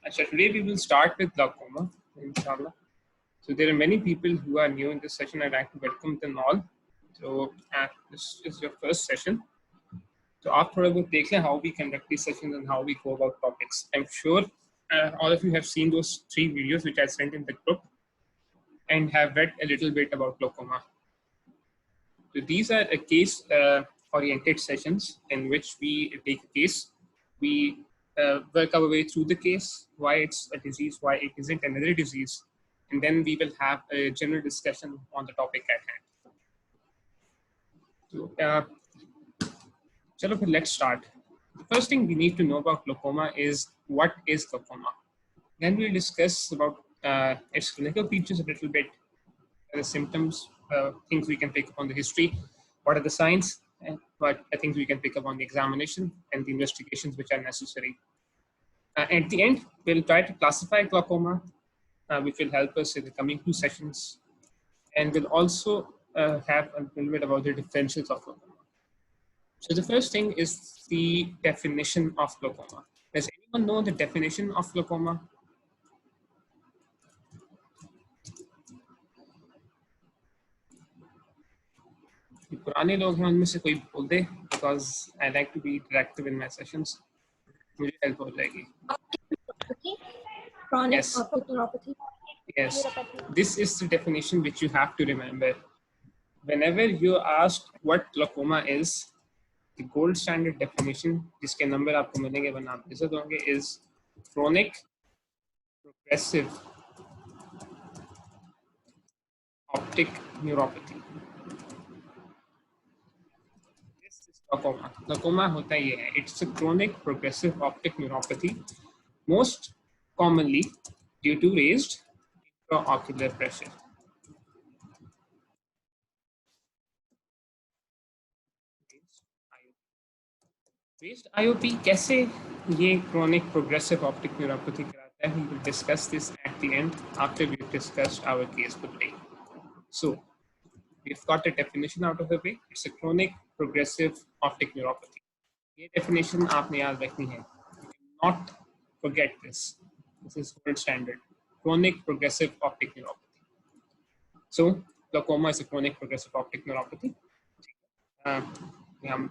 Achha, today we will start with glaucoma, inshallah. So there are many people who are new in this session. I'd like to welcome them all. So this is your first session. So after we take how we conduct these sessions and how we go about topics. I'm sure all of you have seen those 3 videos which I sent in the group and have read a little bit about glaucoma. So these are a case oriented sessions in which we take a case, we work our way through the case, why it's a disease, why it isn't another disease, and then we will have a general discussion on the topic at hand. So, let's start. The first thing we need to know about glaucoma is what is glaucoma. Then we'll discuss about its clinical features a little bit, the symptoms, things we can pick up on the history, what are the signs, and what things we can pick up on the examination and the investigations which are necessary. At the end, we'll try to classify glaucoma, which will help us in the coming 2 sessions, and we'll also have a little bit about the differentials of glaucoma. So the first thing is the definition of glaucoma. Does anyone know the definition of glaucoma? पुराने लोग हैं उनमें से कोई बोल दे, because I like to be interactive in my sessions. मुझे help हो जाएगी. Chronic Yes. optic neuropathy. Yes, this is the definition which you have to remember. Whenever you ask what glaucoma is, the gold standard definition, जिसके number आपको मिलेंगे वरना आप इसे दोगे, is chronic progressive optic neuropathy. This is glaucoma. Glaucoma होता ये है. It's a chronic progressive optic neuropathy, most commonly due to raised intraocular pressure. Raised IOP कैसे ये chronic progressive optic neuropathy कराता है? We will discuss this at the end after we've discussed our case for today. So we've got the definition out of the way. It's a chronic progressive optic neuropathy. ये definition आपने याद रखनी है. You cannot forget this. This is gold standard. Chronic progressive optic neuropathy. So glaucoma is a chronic progressive optic neuropathy. हम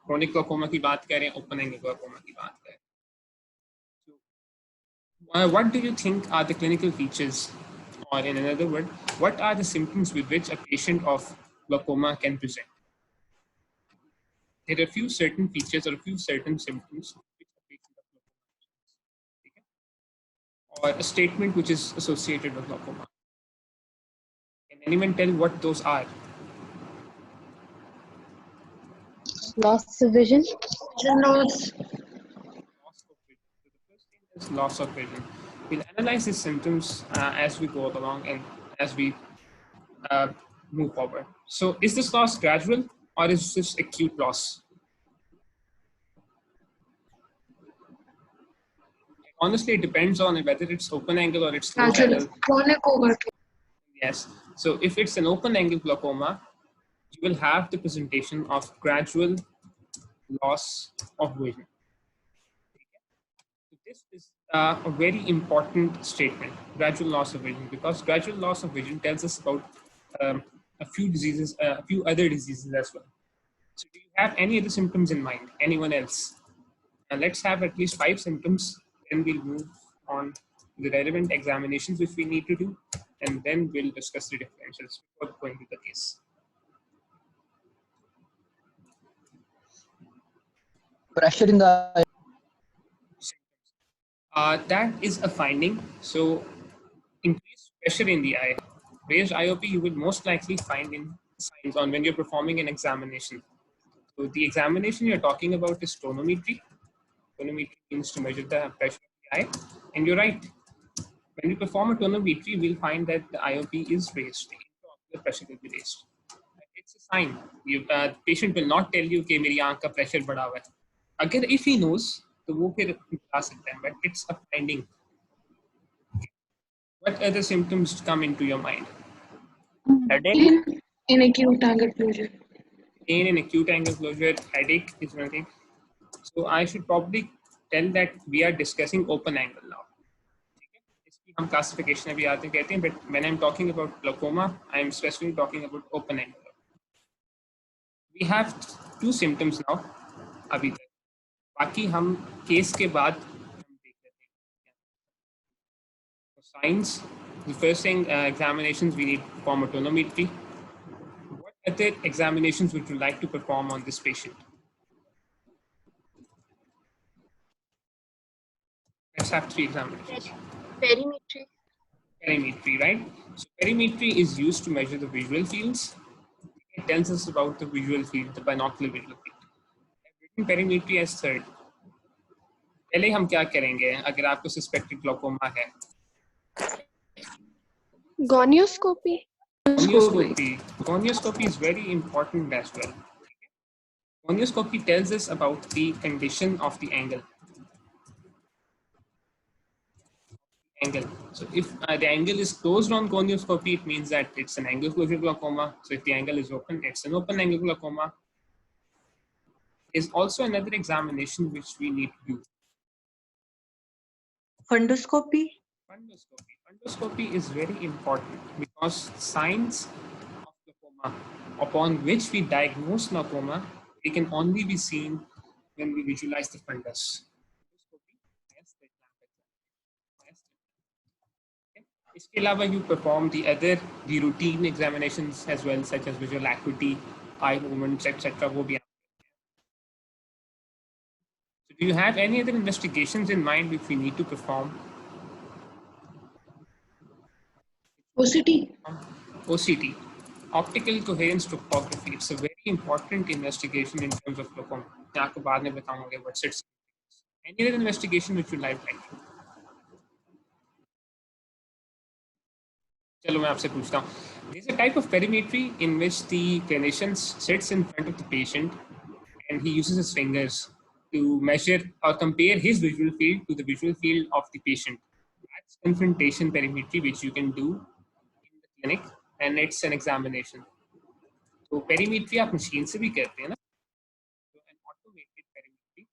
chronic glaucoma की बात करें, open angle glaucoma की बात करें. So, what do you think are the clinical features, or in another word, what are the symptoms with which a patient of glaucoma can present? There are a few certain features or a few certain symptoms which a patient of glaucoma presents, or a statement which is associated with glaucoma. Can anyone tell what those are? Loss of vision. Loss. Loss of vision. So the first thing is loss of vision. We'll analyze these symptoms as we go along and as we move forward. So is this loss gradual or is this acute loss? Honestly, it depends on whether it's open angle or it's closed angle. Chronic over. Yes. So if it's an open angle glaucoma, you will have the presentation of gradual loss of vision. So this is a very important statement, gradual loss of vision, because gradual loss of vision tells us about a few diseases, a few other diseases as well. So do you have any other symptoms in mind? Anyone else? And let's have at least 5 symptoms, then we'll move on to the relevant examinations which we need to do, and then we'll discuss the differentials before going to the case. Pressure in the that is a finding. So increased pressure in the eye, raised IOP, you will most likely find in signs on when you're performing an examination. So the examination you're talking about is tonometry. Tonometry means to measure the pressure of the eye. And you're right. When you perform a tonometry, we'll find that the IOP is raised. The intraocular pressure will be raised. It's a sign. The patient will not tell you कि मेरी आँख का pressure बढ़ा हुआ है. अगर if he knows, तो वो फिर बता सकता है. But it's a finding. What other symptoms come into your mind? headache. In acute angle closure. Pain in acute angle closure, headache is one thing. So I should probably tell that we are discussing open angle now. ठीक है, इसकी हम classification अभी आते कहते हैं, but when I'm talking about glaucoma, I'm specifically talking about open angle. We have 2 symptoms now अभी तक, बाकी हम केस के बाद हम देख लेते हैं. For signs, the first thing examinations we need perform a tonometry. What other examinations would you like to perform on this patient? Let's have 3 examinations. Perimetry. Perimetry, right? So perimetry is used to measure the visual fields. It tells us about the visual field, the binocular visual field. I've written perimetry as third. पहले हम क्या करेंगे अगर आपको suspected glaucoma है? Gonioscopy. Gonioscopy is very important as well. Gonioscopy tells us about the condition of the angle. So if the angle is closed on gonioscopy, it means that it's an angle closure glaucoma. So if the angle is open, it's an open angle glaucoma. There's also another examination which we need to do. Fundoscopy. Fundoscopy is very important because signs of glaucoma upon which we diagnose glaucoma, they can only be seen when we visualize the fundus. इसके अलावा you perform the routine examinations as well, such as visual acuity, eye movements, etc. वो भी. So do you have any other investigations in mind which we need to perform? OCT, optical coherence topography. It's a very important investigation in terms of glaucoma. मैं आपको बाद में बताऊंगा what's its. Any other investigation which you like? चलो मैं आपसे पूछता हूँ. There's a type of perimetry in which the clinician sits in front of the patient and he uses his fingers to measure or compare his visual field to the visual field of the patient. That's confrontation perimetry, which you can do in the clinic, and it's an examination. So perimetry आप machine से भी करते हैं ना? So an automated perimetry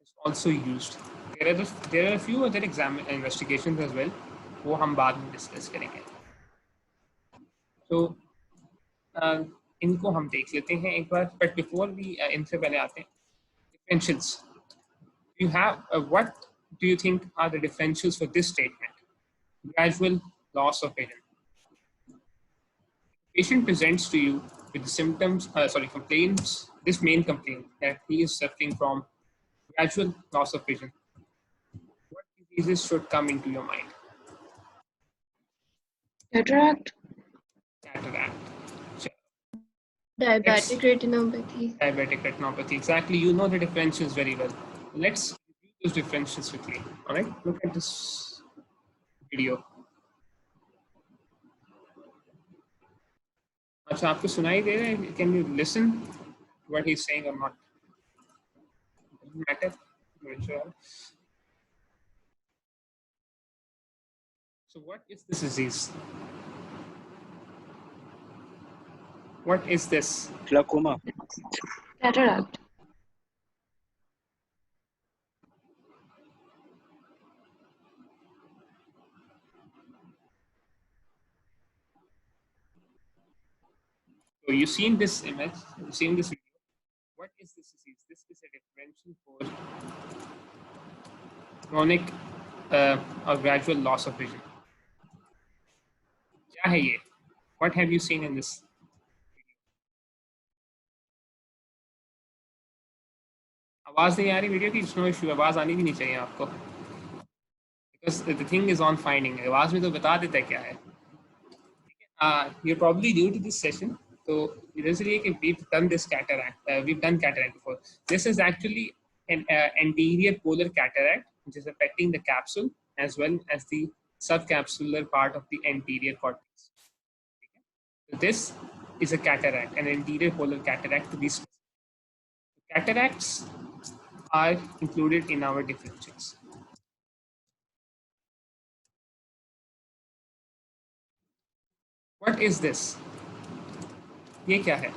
is also used. There are a few other investigations as well. वो हम बाद में डिस्कस करेंगे. तो इनको हम देख लेते हैं एक बार, बट बिफोर भी इनसे पहले आते हैं differentials. You have what do you think are the differentials for this statement? Gradual loss of vision. Patient presents to you with the symptoms, complaints, this main complaint that he is suffering from gradual loss of vision. What diseases should come into your mind? Cataract. Sure. Diabetic retinopathy. Exactly. You know the differentials very well. Let's review those differentials quickly. All right. Look at this video. अच्छा आपको सुनाई दे रहा है? Can you listen to what he's saying or not? Doesn't matter. Sure. So what is this disease? What is this? Glaucoma. Cataract. So you've seen this image, you've seen this video. What is this disease? This is a differential for chronic or gradual loss of vision. क्या है ये? What have you seen in this video? आवाज नहीं आ रही video की? No issue, आवाज आनी भी नहीं चाहिए आपको. Because the thing is on finding. आवाज में तो बता देता है क्या है. You're probably new to this session. So we've done this cataract. We've done cataract before. This is actually an anterior polar cataract, which is affecting the capsule as well as the subcapsular part of the anterior cortex. So this is a cataract, an anterior polar cataract to be specific. Cataracts are included in our differentials. What is this? ये क्या है?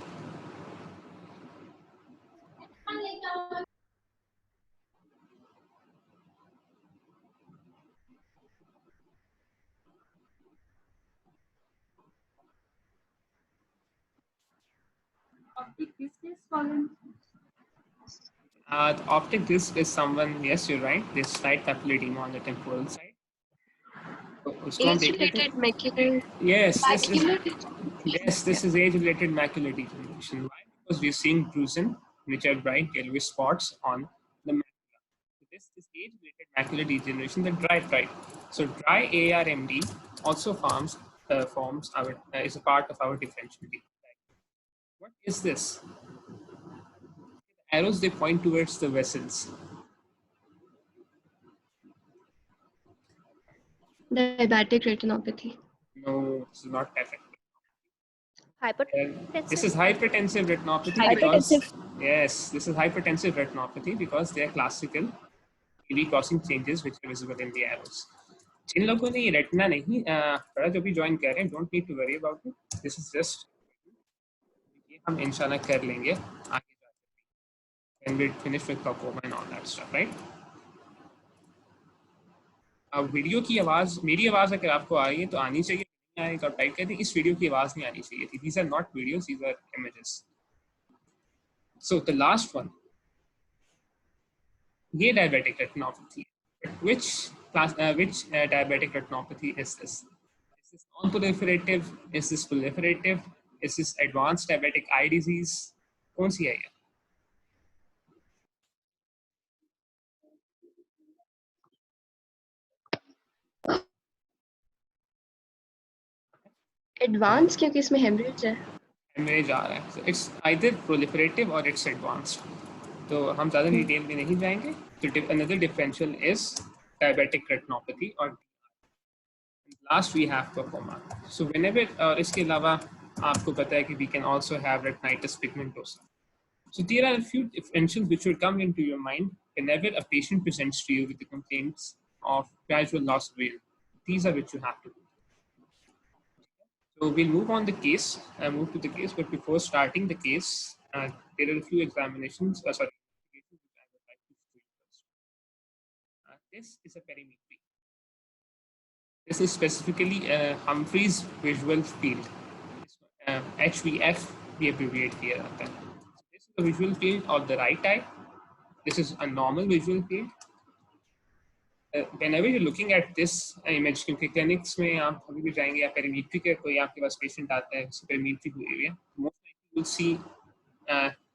The optic disc is someone, yes, you're right, this slight papillary edema on the temporal side. तो उसको हम देख लेते Age-related हैं. macular. This is age-related macular degeneration. Why? Because we're seeing drusen, which are bright yellowish spots on the macula. So this is age-related macular degeneration, the dry stripe. So dry ARMD also forms our is a part of our differential defect. What is this? Arrows, they point towards the vessels. Diabetic retinopathy. No, this is not perfect. Hypertensive. This is hypertensive retinopathy Hypertensive. because yes, this is hypertensive retinopathy because they are classical AV crossing changes which are visible in the arrows. जिन लोगों ने ये retina नहीं पढ़ा जो भी join कर रहे हैं, don't need to worry about it. This is just ये हम इंशाल्लाह कर लेंगे आगे जाकर when we finish with glaucoma and all that stuff, right? अब वीडियो की आवाज, मेरी आवाज अगर आपको आ रही है तो आनी चाहिए, नहीं आ रही तो आप टाइप कर दें इस वीडियो की आवाज नहीं आनी चाहिए थी. These are not videos, these are images. So the last one, ये diabetic retinopathy. Which diabetic retinopathy is this? Is this non-proliferative? Is this proliferative? Is this advanced diabetic eye disease? कौन सी है ये? एडवांस क्योंकि इसमें haemorrhage है. Hemorrhage आ रहा है. So it's either proliferative or it's advanced. तो हम ज़्यादा डिटेल में नहीं जाएंगे. तो another differential is diabetic retinopathy or last we have glaucoma. So whenever और इसके अलावा आपको पता है कि we can also have retinitis pigmentosa. So there are a few differentials which will come into your mind whenever a patient presents to you with the complaints of gradual loss of vision. These are which you have to do. So we'll move on the case, move to the case, but before starting the case, there are a few examinations, sorry, which I would like to show you first. This is a perimetry. This is specifically Humphrey's visual field. HVF, we abbreviate here. This is the visual field of the right eye. This is a normal visual field. Whenever you're looking at this image, क्योंकि clinics में आप कभी भी जाएंगे या perimetry के कोई आपके पास patient आता है जिससे perimetry हुई हुई है, most likely you'll see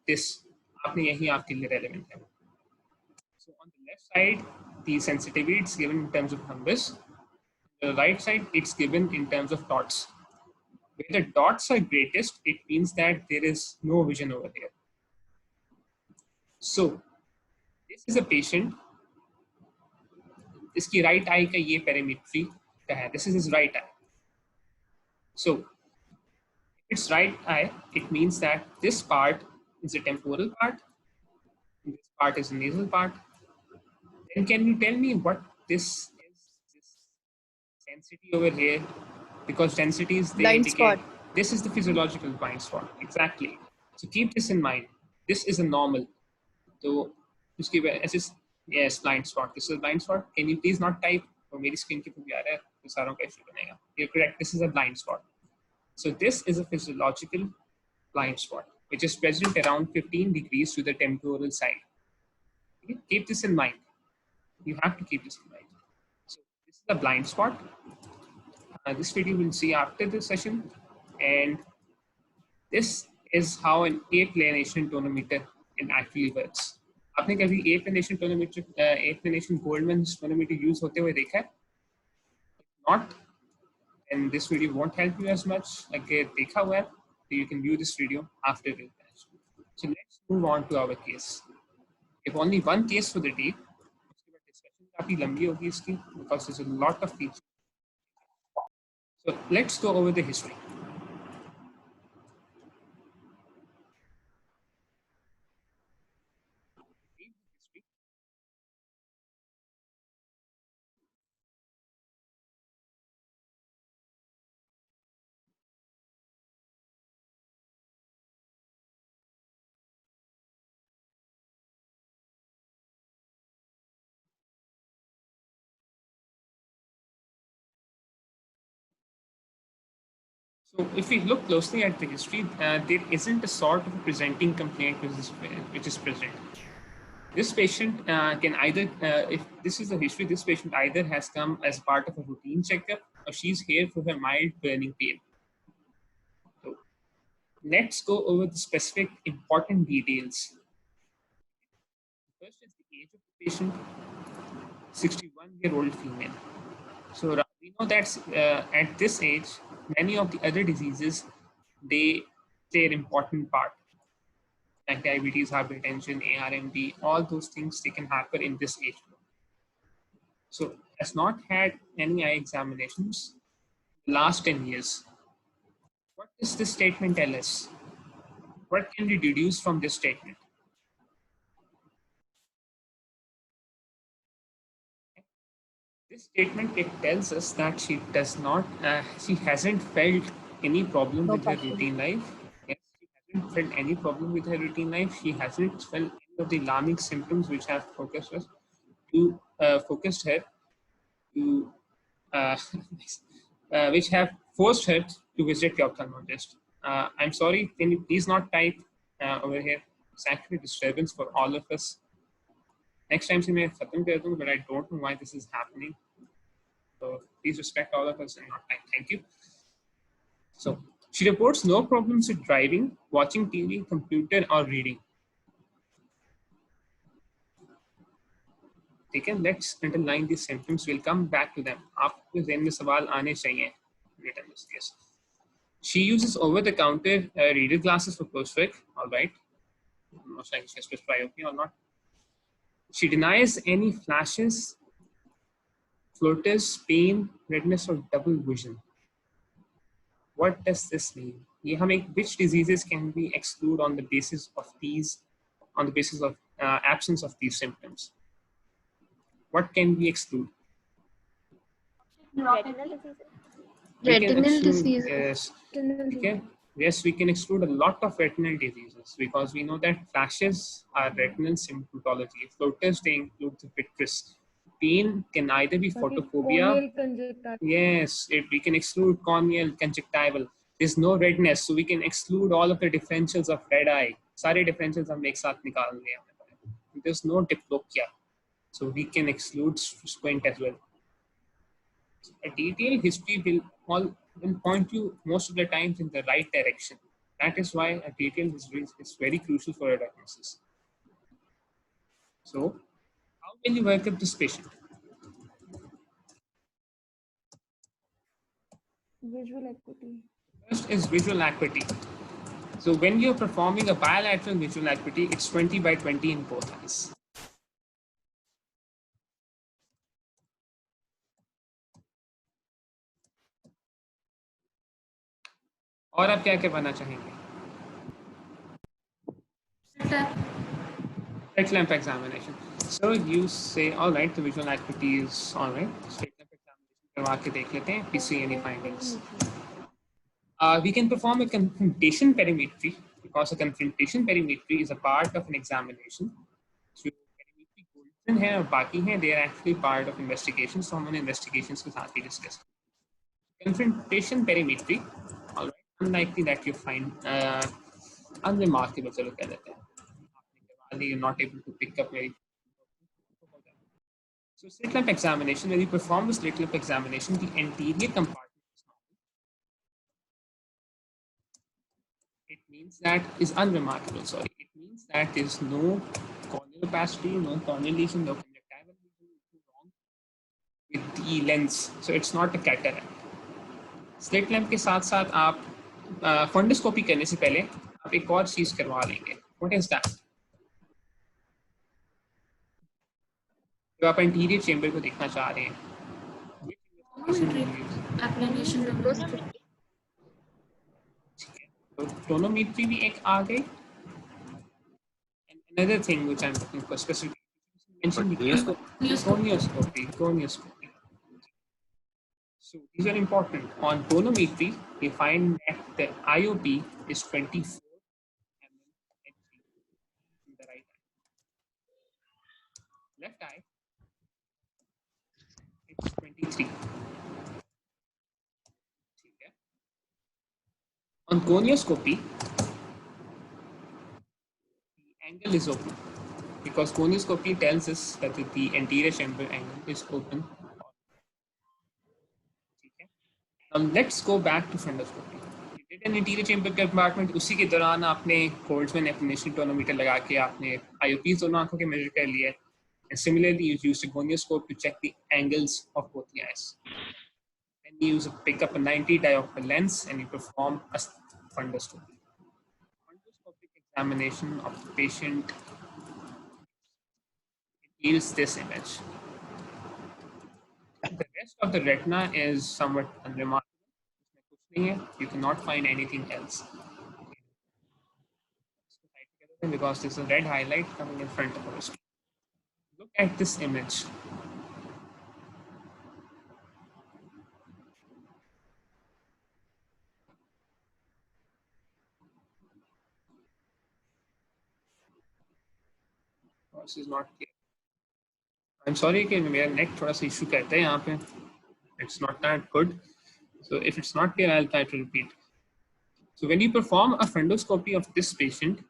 this. आपने यही आपके लिए relevant है. So on the left side, the sensitivity is given in terms of numbers. On the right side, it's given in terms of dots. When the dots are greatest, it means that there is no vision over there. So this is a patient. इसकी right eye का ये perimetry का है. This is his right eye. So if it's right eye, it means that this part is a temporal part, and this part is a nasal part. Then can you tell me what this is? This density over here, because densities they Blind indicate spot. this is the physiological blind spot. Exactly. So keep this in mind. This is a normal. So उसकी वजह से yes, blind spot. This is a blind spot. Can you please not type? और मेरी screen के ऊपर भी आ रहा है तो सारों का इशू बनेगा. You're correct. This is a blind spot. So this is a physiological blind spot, which is present around 15 degrees to the temporal side. Okay? Keep this in mind. You have to keep this in mind. So this is a blind spot. This video we'll see after this session, and this is how an aplanation tonometer actually works. आपने कभी aplanation tonometer, aplanation Goldman's tonometer use होते हुए देखा है? Not, and this video won't help you as much. अगर देखा हुआ है, so you can view this video after this. So let's move on to our case. We have only one case for the day. उसके बाद discussion काफी लंबी होगी इसकी because there's a lot of features. So let's go over the history. So if we look closely at the history, there isn't a sort of a presenting complaint which is present. This patient can either, if this is the history, this patient either has come as part of a routine checkup or she's here for her mild burning pain. So let's go over the specific important details. First is the age of the patient, 61-year-old female. So we know that at this age, many of the other diseases, they play an important part. Like diabetes, hypertension, ARMD, all those things, they can happen in this age group. So has not had any eye examinations last 10 years. What does this statement tell us? What can we deduce from this statement? This statement, it tells us that she does not, she hasn't felt any problem with her routine life. Yes, she hasn't felt any problem with her routine life. She hasn't felt any of the alarming symptoms which have focused her to, uh, which have forced her to visit the ophthalmologist. I'm sorry, can you please not type over here? It's actually a disturbance for all of us. Next time, मैं खत्म कर दूँ, but I don't know why this is happening. So please respect all of us and not type. Thank you. So she reports no problems with driving, watching TV, computer, or reading. ठीक है, let's underline these symptoms. We'll come back to them. आपके ज़हन में सवाल आने चाहिए. Yes. She uses over-the-counter reader glasses for coursework. All right. I'm not sure if she's presbyopia or not. She denies any flashes, floaters, pain, redness, or double vision. What does this mean? Which diseases can we exclude on the basis of absence of these symptoms? What can we exclude? Retinal disease. Yes. Okay. Yes, we can exclude a lot of retinal diseases because we know that flashes are retinal symptomatology. Floaters, they include the vitreous. Pain can either be photophobia. Yes, we can exclude corneal, conjunctival. There's no redness, so we can exclude all of the differentials of red eye. सारे differentials हम एक साथ निकाल लें. There's no diplopia, so we can exclude squint as well. A detailed history will point you most of the times in the right direction. That is why a detailed history is very crucial for a diagnosis. So, how will you work up this patient? Visual acuity. First is visual acuity. So when you're performing a bilateral visual acuity, it's 20 by 20 in both eyes. और आप क्या करवाना चाहेंगे? Slit lamp examination. So you say, all right, the visual acuity is all right. Slit lamp examination करवा के देख लेते हैं. If we see any findings. We can perform a confrontation perimetry because a confrontation perimetry is a part of an examination. So perimetry golden है और बाकी हैं, they are actually part of investigations. So हम उन investigations के साथ ही discuss. Confrontation perimetry, all right, unlikely that you find unremarkable. चलो कह देते हैं. You're not able to pick up very. So slit lamp examination, when you perform the slit lamp examination, the anterior compartment is normal. It means that is unremarkable. Sorry, it means that there is no corneal opacity, no corneal lesion, no conjunctival lesion wrong with the lens. So it's not a cataract. Slit lamp के साथ साथ आप fundoscopy करने से पहले आप एक और चीज करवा लेंगे. What is that? जो आप इंटीरियर चेंबर को देखना चाह रहे हैं. तो टोनोमेट्री भी एक आ गई. Another thing which I'm looking for specifically mentioned gonioscopy. So these are important. On tonometry, we find that the IOP is 24 mm in the right eye. Left eye, it's 23. Okay. On gonioscopy, the angle is open because gonioscopy tells us that the anterior chamber angle is open. Okay. Now let's go back to fundoscopy. You did an anterior chamber compartment, उसी के दौरान आपने Boltzmann definition tonometer लगा के आपने IOPs दोनों आंखों के measure कर लिए. And similarly, you used a gonioscope to check the angles of both the eyes. Then you pick up a 90 diopter lens and you perform a fundoscopy. Fundoscopic examination of the patient yields this image. The rest of the retina is somewhat unremarkable. You cannot find anything else. Because there's a red highlight coming in front of our screen. Look at this image. This is not clear. I'm sorry कि मेरा neck थोड़ा सा issue करता है यहाँ पे. It's not that good. So if it's not clear, I'll try to repeat. So when you perform a fundoscopy of this patient,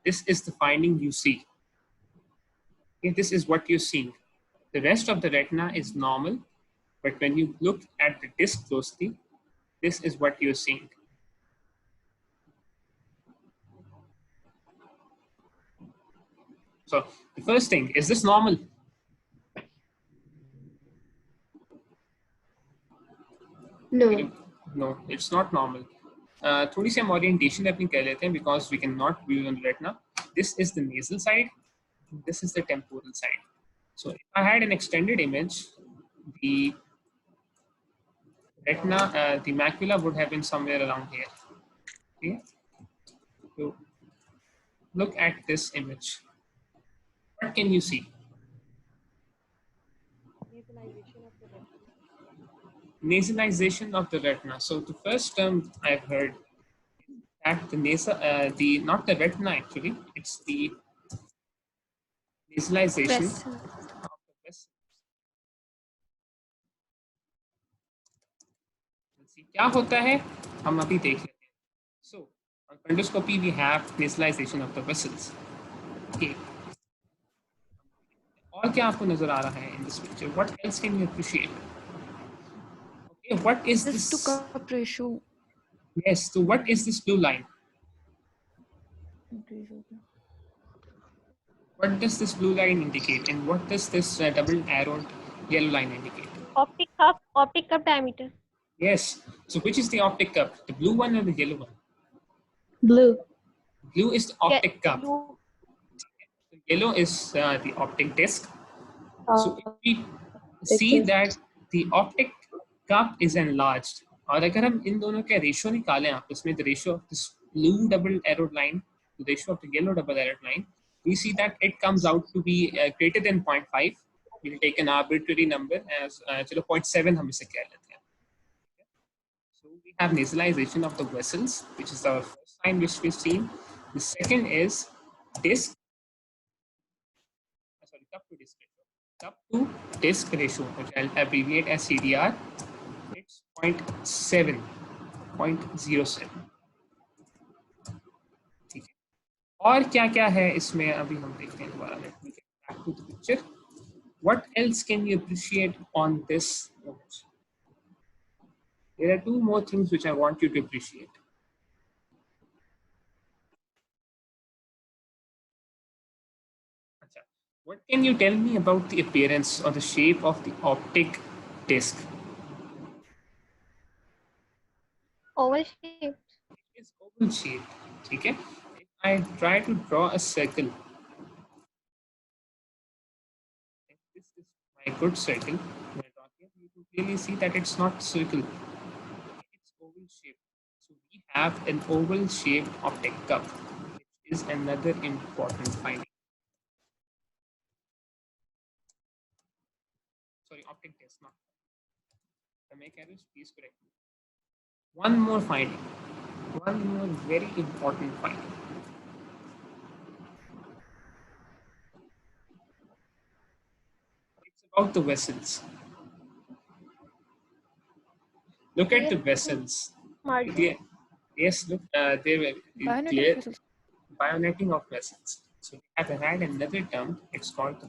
this is the finding you see. Okay, this is what you're seeing. The rest of the retina is normal, but when you look at the disc closely, this is what you're seeing. So the first thing, is this normal? No. No, it's not normal. थोड़ी सी हम orientation अपनी कर लेते हैं because we cannot view on the retina. This is the nasal side. This is the temporal side. So if I had an extended image, the retina, the macula would have been somewhere around here. Okay. So look at this image. What can you see? Nasalization of the retina. So the first term I've heard that the nasal, not the retina actually, it's the nasalization of the vessels. क्या होता है हम अभी देख लेते हैं. So on fundoscopy we have nasalization of the vessels. Okay. और क्या आपको नजर आ रहा है in this picture? What else can you appreciate? Okay, what is this? To cup ratio. Yes. So what is this blue line? What does this blue line indicate, and what does this double arrowed yellow line indicate? Optic cup diameter. Yes. So which is the optic cup? The blue one or the yellow one? Blue. Blue is the optic cup. Blue. The yellow is the optic disc. So if we see that the optic cup is enlarged, और अगर हम इन दोनों का ratio निकालें आपस में, the ratio of this blue double arrowed line to the ratio of the yellow double arrowed line, we see that it comes out to be greater than 0.5. We'll take an arbitrary number as चलो 0.7 हम इसे कह लेते हैं. So we have nasalization of the vessels, which is our first sign which we've seen. The second is disc. Sorry, cup to disc ratio. Cup to disc ratio, which I'll abbreviate as CDR. It's 0.7. 0.07. ठीक है. और क्या क्या है इसमें अभी हम देखते हैं दोबारा. Let me get back to the picture. What else can you appreciate on this image? There are two more things which I want you to appreciate. What can you tell me about the appearance or the shape of the optic disc? Oval shape. It is oval shaped. Okay. If I try to draw a circle, if this is my good circle, you can clearly see that it's not circle. It's oval shaped. So we have an oval shaped optic cup, which is another important finding. Sorry, optic disc, not. If I make errors, please correct me. One more finding. One more very important finding. It's about the vessels. Look at the vessels. Margin. Yes, look, they were Bionetting clear vessels. bionetting of vessels. So we have had another term. It's called the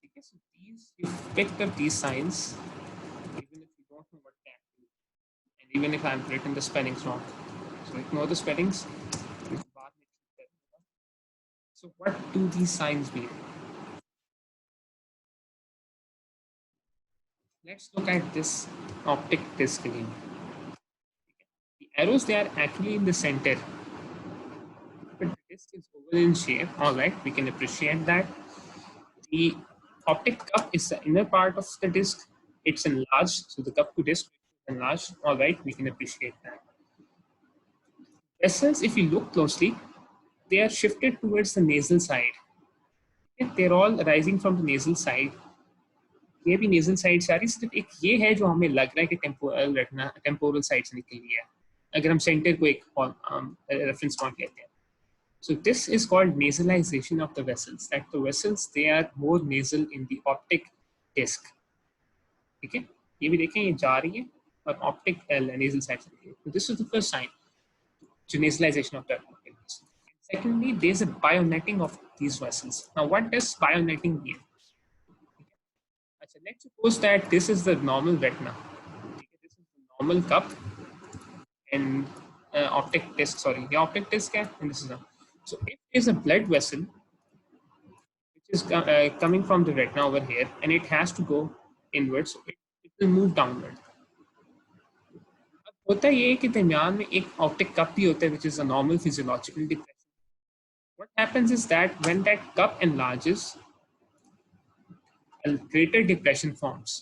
okay, so these you picked up these signs, even if you don't know what they actually mean, and even if I've written the spellings wrong. So ignore the spellings. So what do these signs mean? Let's look at this optic disc again. The arrows, they are actually in the center, but the disc is oval in shape. All right, we can appreciate that. The optic cup is the inner part of the disc. It's enlarged, so the cup to disc is enlarged. All right, we can appreciate that. Vessels, if you look closely, they are shifted towards the nasal side. They're all rising from the nasal side. ये भी nasal side सारी सिर्फ एक ये है जो हमें लग रहा है कि टेम्पोरल रेटिना टेम्पोरल साइड से निकल गया है अगर हम सेंटर को एक रेफरेंस पॉइंट लेते हैं. So this is called nasalization of the vessels. That the vessels, they are more nasal in the optic disc. ठीक है, ये भी देखें ये जा रही है और optic nasal side से निकली. So this is the first sign to nasalization of the optic disc. Secondly, there is a bionetting of these vessels. Now, what does bionetting mean? Let's suppose that this is the normal retina. This is the normal cup and optic disc. Sorry, the optic disc, and this is a. So if there's a blood vessel which is coming from the retina over here, and it has to go inwards, so it will move downward. अब होता ये है कि दरमियान में एक optic cup भी होता है, which is a normal physiological depression. What happens is that when that cup enlarges, a greater depression forms.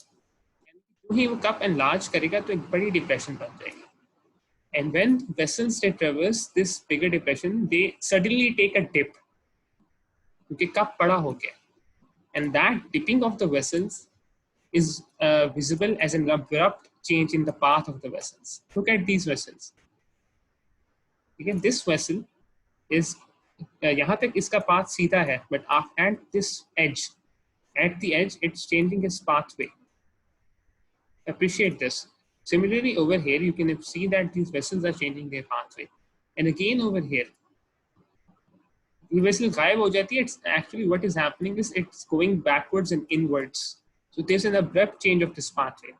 जो ही वो cup enlarge करेगा तो एक बड़ी depression बन जाएगी. And when vessels they traverse this bigger depression, they suddenly take a dip. क्योंकि cup बड़ा हो गया. And that dipping of the vessels is visible as an abrupt change in the path of the vessels. Look at these vessels. Again, this vessel is यहाँ तक इसका path सीधा है, but at this edge, at the edge, it's changing its pathway. Appreciate this. Similarly, over here, you can see that these vessels are changing their pathway. And again, over here, the vessel गायब हो जाती है. It's actually what is happening is it's going backwards and inwards. So there's an abrupt change of this pathway.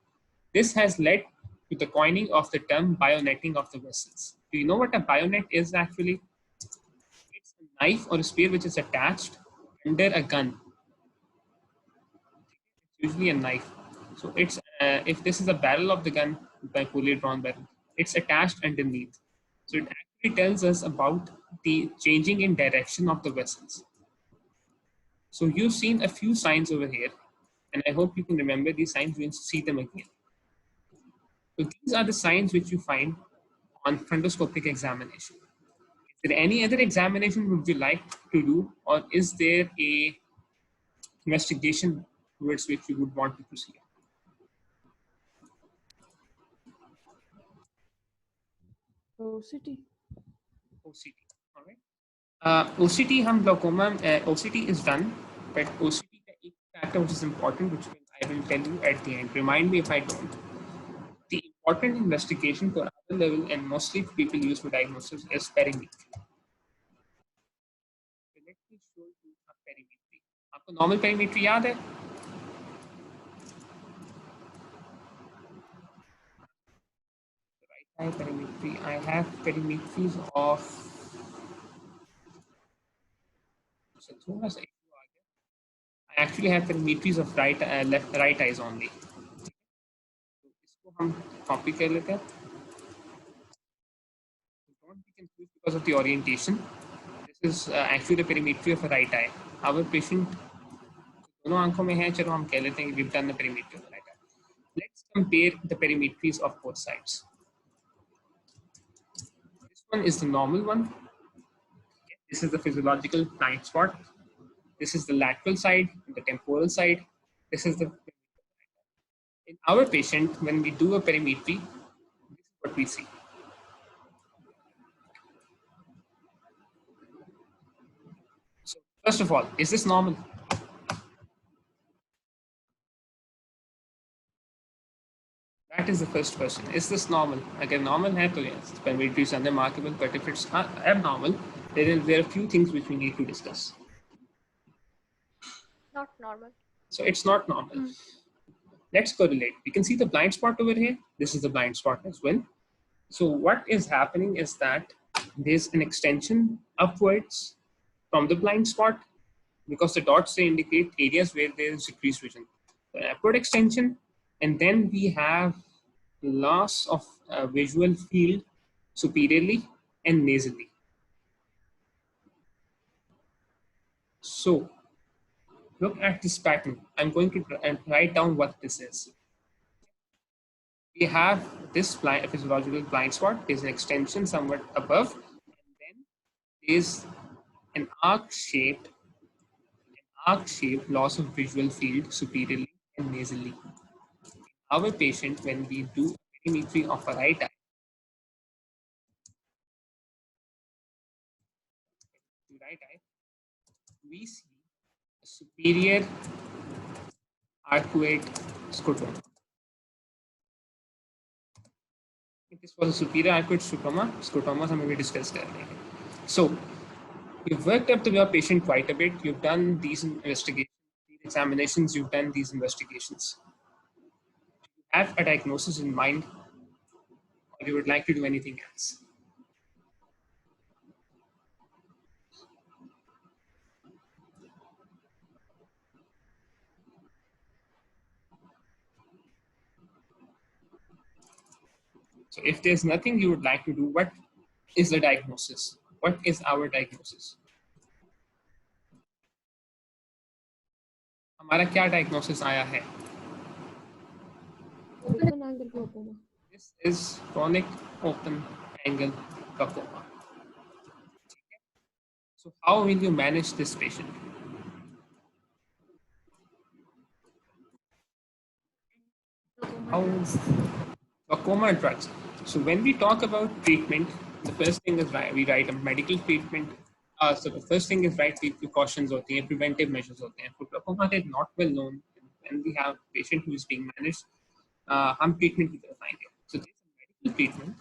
This has led to the coining of the term bionetting of the vessels. Do you know what a bionet is actually? It's a knife or a spear which is attached under a gun. It's usually a knife. So it's if this is a barrel of the gun, by poorly drawn barrel, it's attached underneath. So it actually tells us about the changing in direction of the vessels. So you've seen a few signs over here, and I hope you can remember these signs when you see them again. So these are the signs which you find on frontoscopic examination. Is there any other examination would you like to do, or is there a investigation towards which you would want to proceed? OCT. OCT, all right. OCT हम glaucoma OCT is done, but OCT का एक factor which is important, which I will tell you at the end. Remind me if I don't. The important investigation for other level and mostly people use for diagnosis is perimetry. So let me show you a perimetry. आपको normal perimetry याद है? Right eye perimetry. I have perimetries of. So थोड़ा सा issue आ गया. I actually have perimetries of right eyes only. तो इसको हम copy कर लेते हैं. Don't be confused because of the orientation. This is actually the perimetry of a right eye. Our patient दोनों आंखों में है, चलो हम कह लेते हैं कि we've done the perimetry of the right eye. Let's compare the perimetries of both sides. This one is the normal one. This is the physiological blind spot. This is the lateral side, the temporal side. This is the. In our patient, when we do a perimetry, this is what we see. So first of all, is this normal? That is the first question. Is this normal? अगर normal है तो yes, permeability is unremarkable. But if it's abnormal, then there are a few things which we need to discuss. Not normal. So it's not normal. Let's correlate. We can see the blind spot over here. This is the blind spot as well. So what is happening is that there's an extension upwards from the blind spot because the dots they indicate areas where there is decreased vision. So an upward extension, and then we have loss of visual field superiorly and nasally. So look at this pattern. I'm going to write down what this is. We have this physiological blind spot. There's an extension somewhat above, and then there's an arc-shaped loss of visual field superiorly and nasally. Our patient, when we do perimetry of a right eye, we see a superior arcuate scotoma. This was a superior arcuate scotoma हम अभी discuss कर रहे हैं. So you've worked up to your patient quite a bit. You've done these investigations, these examinations. You've done these investigations. You have a diagnosis in mind, or you would like to do anything else? So if there's nothing you would like to do, what is the diagnosis? What is our diagnosis? हमारा क्या diagnosis आया है? Open angle glaucoma. This is chronic open angle glaucoma. So how will you manage this patient? How glaucoma drugs. So when we talk about treatment, the first thing is we write a medical treatment. So the first thing is right precautions होती हैं, preventive measures होते हैं. For glaucoma, they're not well known. When we have a patient who is being managed, हम treatment की तरफ आएंगे. So there's a medical treatment,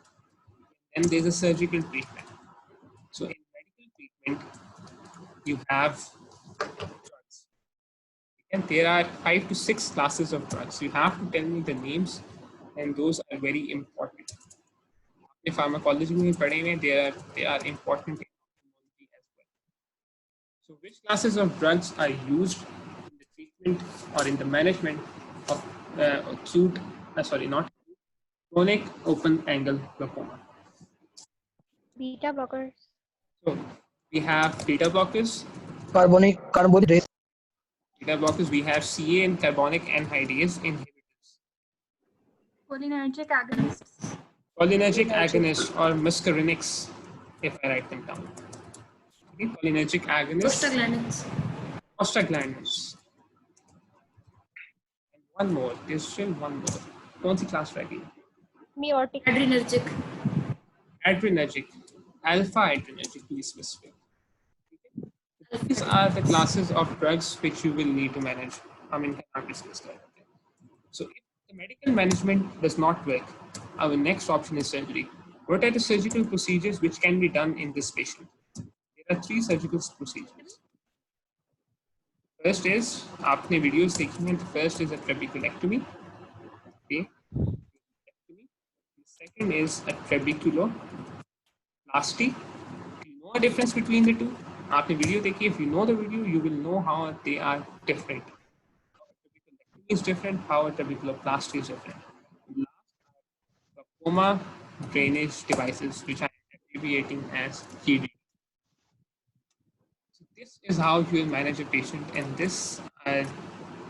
and there's a surgical treatment. So in medical treatment, you have drugs. And there are 5 to 6 classes of drugs. You have to tell me the names, and those are very important. In pharmacology में पढ़े हुए, they are important in ophthalmology as well. So which classes of drugs are used in the treatment or in the management of chronic open angle glaucoma? Beta blockers. So we have beta blockers. Carbonic rays. Beta blockers. We have CA and carbonic anhydrase inhibitors. Cholinergic agonists. Cholinergic agonists or muscarinics, if I write them down. Okay, cholinergic agonists. Prostaglandins. And one more. There's still one more. कौन सी class रह गई? Meiotic. Adrenergic. Adrenergic. Alpha adrenergic to be specific. Okay. These are the classes of drugs which you will need to manage. I mean, discuss that. So if the medical management does not work, our next option is surgery. What are the surgical procedures which can be done in this patient? There are 3 surgical procedures. First is, आपने videos देखी हैं. The first is a trabeculectomy. Okay. The second is a trabeculoplasty. You know a difference between the two? आपने video देखी. If you know the video, you will know how they are different. Trabeculectomy is different. How a trabeculoplasty is different. Glaucoma drainage devices, which I am abbreviating as GD. So this is how you will manage a patient, and this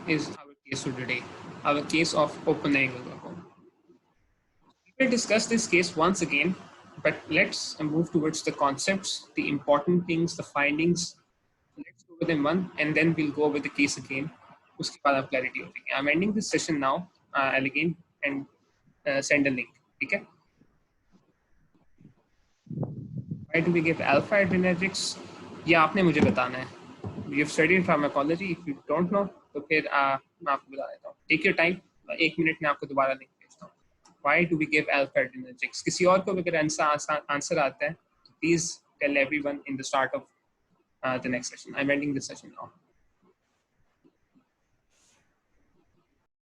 is our case for today, our case of open angle glaucoma. We will discuss this case once again, but let's move towards the concepts, the important things, the findings. Let's go with them one, and then we'll go over the case again. उसके बाद आप clarity हो जाएगी. I'm ending this session now. I'll again and send a link. ठीक है? Why do we give alpha adrenergics? ये आपने मुझे बताना है. You've studied pharmacology. If you don't know, तो फिर मैं आपको बता देता हूँ. Take your time. 1 मिनट में आपको दोबारा लिंक भेजता हूँ. why do we give alpha-adrenergics? किसी और को अगर आंसर आता है, please tell everyone in the start of the next session. I'm ending this session now.